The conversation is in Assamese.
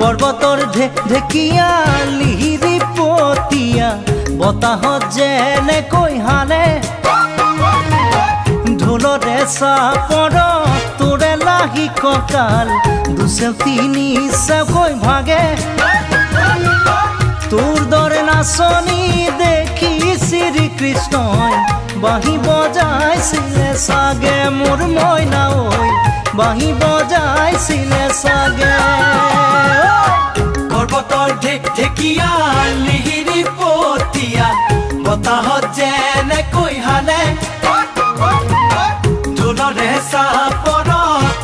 পৰ্বতৰ ঢেকীয়া লিহিৰি পতীয়া বতাহত যেনেকৈ হালে ঢোলৰে চাপৰ তোৰে লাহি কঁকাল দুচেও তিনি চেওকৈ ভাগে তোৰ দৰে নাচনি দেখি শ্ৰীকৃষ্ণই বাঁহী বজাইছিলে চাগে মোৰ মইনা ঐ বাঁহী বজাইছিলে চাগে পৰ্বতৰ ঢেকীয়া লিহিৰি পতীয়া বতাহত যেনেকৈ হালে ঢোলৰে চাপ